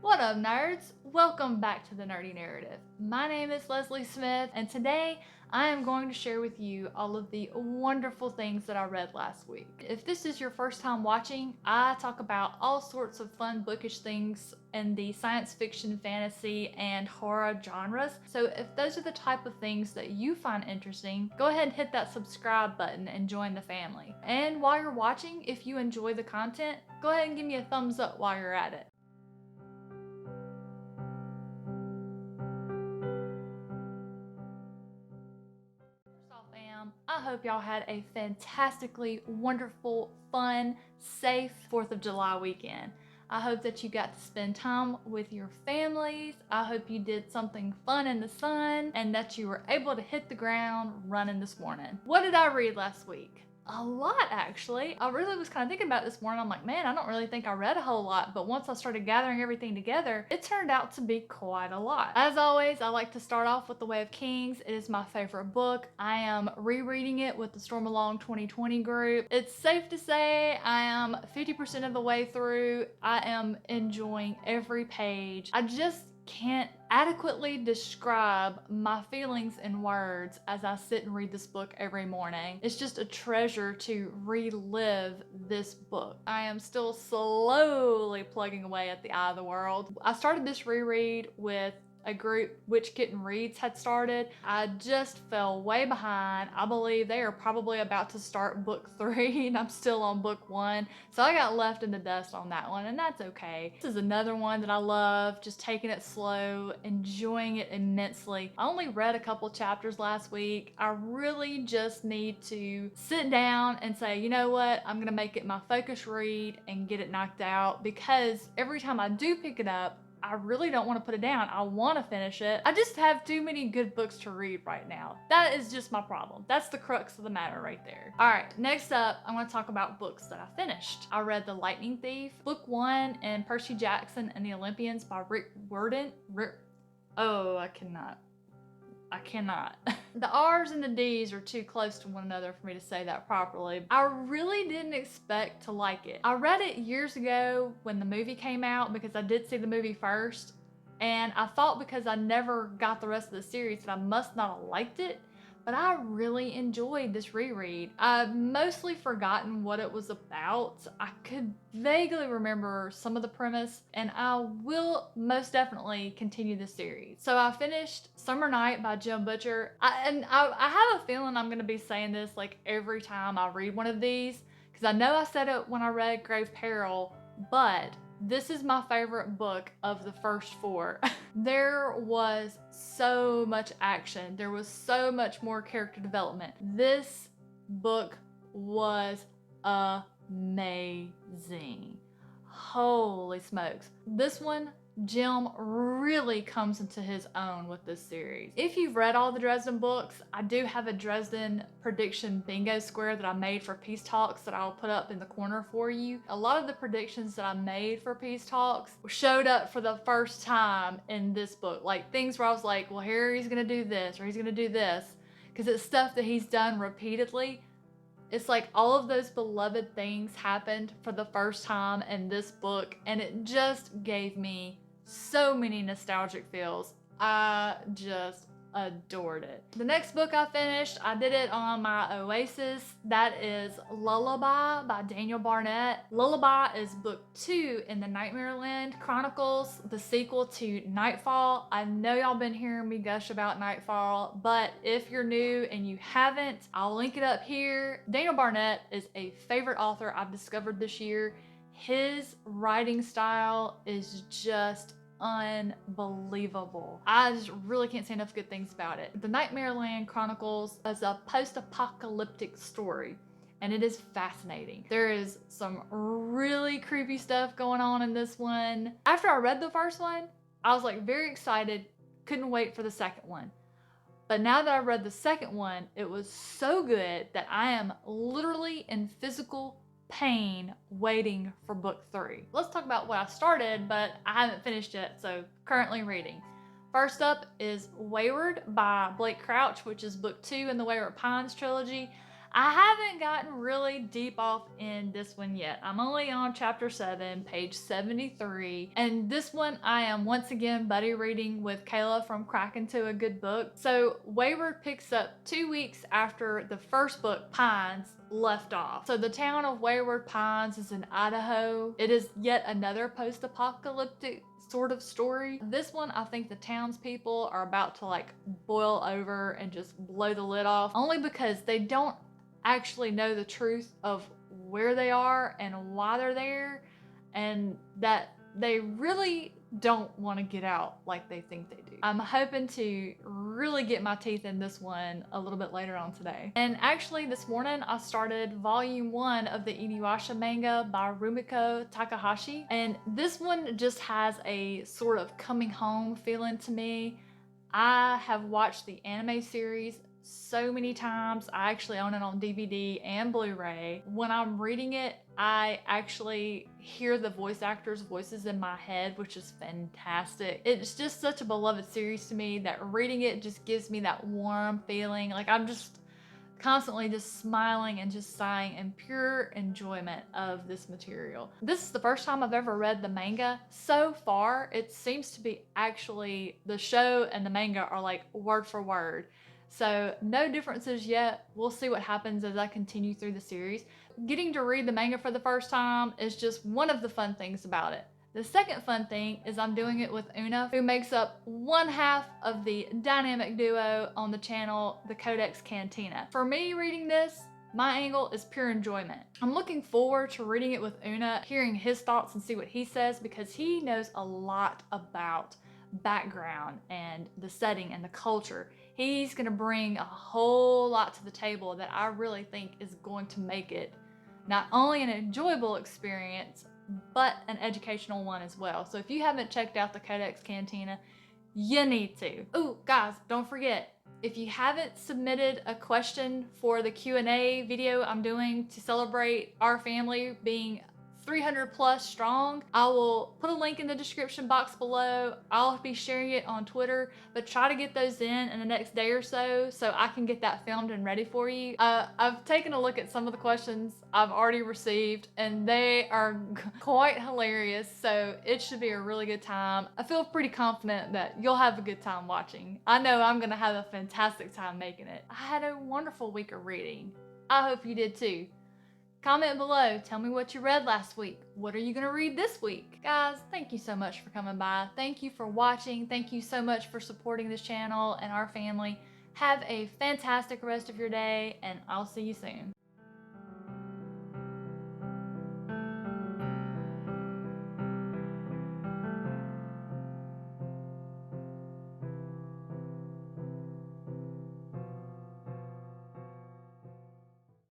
What up, nerds? Welcome back to the Nerdy Narrative. My name is Leslie Smith, and today I am going to share with you all of the wonderful things that I read last week. If this is your first time watching, I talk about all sorts of fun bookish things in the science fiction, fantasy, and horror genres. So if those are the type of things that you find interesting, go ahead and hit that subscribe button and join the family. And while you're watching, if you enjoy the content, go ahead and give me a thumbs up while you're at it. I hope y'all had a fantastically wonderful, fun, safe 4th of July weekend. I hope that you got to spend time with your families. I hope you did something fun in the sun and that you were able to hit the ground running this morning. What did I read last week? A lot, actually. I really was kind of thinking about it this morning. I'm like, man, I don't really think I read a whole lot, but once I started gathering everything together, it turned out to be quite a lot. As always, I like to start off with The Way of Kings. It is my favorite book. I am rereading it with the Storm Along 2020 group. It's safe to say I am 50% of the way through. I am enjoying every page. I just can't adequately describe my feelings in words as I sit and read this book every morning. It's just a treasure to relive this book. I am still slowly plugging away at the Eye of the World. I started this reread with a group Witch Kitten Reads had started. I just fell way behind. I believe they are probably about to start book 3 and I'm still on book 1. So I got left in the dust on that one, and that's okay. This is another one that I love, just taking it slow, enjoying it immensely. I only read a couple chapters last week. I really just need to sit down and say, you know what, I'm gonna make it my focus read and get it knocked out, because every time I do pick it up, I really don't want to put it down. I want to finish it. I just have too many good books to read right now. That is just my problem. That's the crux of the matter right there. All right, next up, I'm going to talk about books that I finished. I read The Lightning Thief, Book 1, and Percy Jackson and the Olympians by Rick Riordan. I cannot. The R's and the D's are too close to one another for me to say that properly. I really didn't expect to like it. I read it years ago when the movie came out because I did see the movie first, and I thought because I never got the rest of the series that I must not have liked it, but I really enjoyed this reread. I've mostly forgotten what it was about. I could vaguely remember some of the premise, and I will most definitely continue the series. So I finished Summer Night by Jim Butcher. I have a feeling I'm gonna be saying this like every time I read one of these, because I know I said it when I read Grave Peril, but this is my favorite book of the first 4. There was so much action. There was so much more character development. This book was amazing. Holy smokes. This one, Jim really comes into his own with this series. If you've read all the Dresden books, I do have a Dresden prediction bingo square that I made for Peace Talks that I'll put up in the corner for you. A lot of the predictions that I made for Peace Talks showed up for the first time in this book. Like things where I was like, well, Harry's gonna do this or he's gonna do this, because it's stuff that he's done repeatedly. It's like all of those beloved things happened for the first time in this book, and it just gave me so many nostalgic feels. I just adored it. The next book I finished, I did it on my Oasis. That is Lullaby by Daniel Barnett. Lullaby is book 2 in the Nightmareland Chronicles, the sequel to Nightfall. I know y'all been hearing me gush about Nightfall, but if you're new and you haven't, I'll link it up here. Daniel Barnett is a favorite author I've discovered this year. His writing style is just unbelievable. I just really can't say enough good things about it. The Nightmareland Chronicles is a post-apocalyptic story, and it is fascinating. There is some really creepy stuff going on in this one. After I read the first one, I was like very excited, couldn't wait for the second one. But now that I read the second one, it was so good that I am literally in physical pain waiting for book 3. Let's talk about what I started, but I haven't finished yet, so currently reading. First up is Wayward by Blake Crouch, which is book 2 in the Wayward Pines trilogy. I haven't gotten really deep off in this one yet. I'm only on chapter 7, page 73. And this one I am once again buddy reading with Kayla from Crack Into a Good Book. So Wayward picks up 2 weeks after the first book, Pines, left off. So the town of Wayward Pines is in Idaho. It is yet another post-apocalyptic sort of story. This one, I think the townspeople are about to like boil over and just blow the lid off, only because they don't actually know the truth of where they are and why they're there, and that they really don't want to get out like they think they do. I'm hoping to really get my teeth in this one a little bit later on today. And actually this morning I started volume 1 of the Inuyasha manga by Rumiko Takahashi, and this one just has a sort of coming home feeling to me. I have watched the anime series so many times. I actually own it on DVD and Blu-ray. When I'm reading it, I actually hear the voice actors' voices in my head, which is fantastic. It's just such a beloved series to me that reading it just gives me that warm feeling. Like I'm just constantly just smiling and just sighing in pure enjoyment of this material. This is the first time I've ever read the manga. So far, it seems to be actually the show and the manga are like word for word. So no differences yet. We'll see what happens as I continue through the series. Getting to read the manga for the first time is just one of the fun things about it. The second fun thing is I'm doing it with Una, who makes up one half of the dynamic duo on the channel, the Codex Cantina. For me reading this, my angle is pure enjoyment. I'm looking forward to reading it with Una, hearing his thoughts and see what he says, because he knows a lot about background and the setting and the culture. He's gonna bring a whole lot to the table that I really think is going to make it not only an enjoyable experience, but an educational one as well. So if you haven't checked out the Codex Cantina, you need to. Oh, guys, don't forget, if you haven't submitted a question for the Q&A video I'm doing to celebrate our family being 300 plus strong, I will put a link in the description box below. I'll be sharing it on Twitter, but try to get those in the next day or so I can get that filmed and ready for you. I've taken a look at some of the questions I've already received, and they are quite hilarious, so it should be a really good time. I feel pretty confident that you'll have a good time watching. I know I'm gonna have a fantastic time making it. I had a wonderful week of reading. I hope you did too. Comment below, tell me what you read last week. What are you gonna read this week? Guys, thank you so much for coming by. Thank you for watching. Thank you so much for supporting this channel and our family. Have a fantastic rest of your day, and I'll see you soon.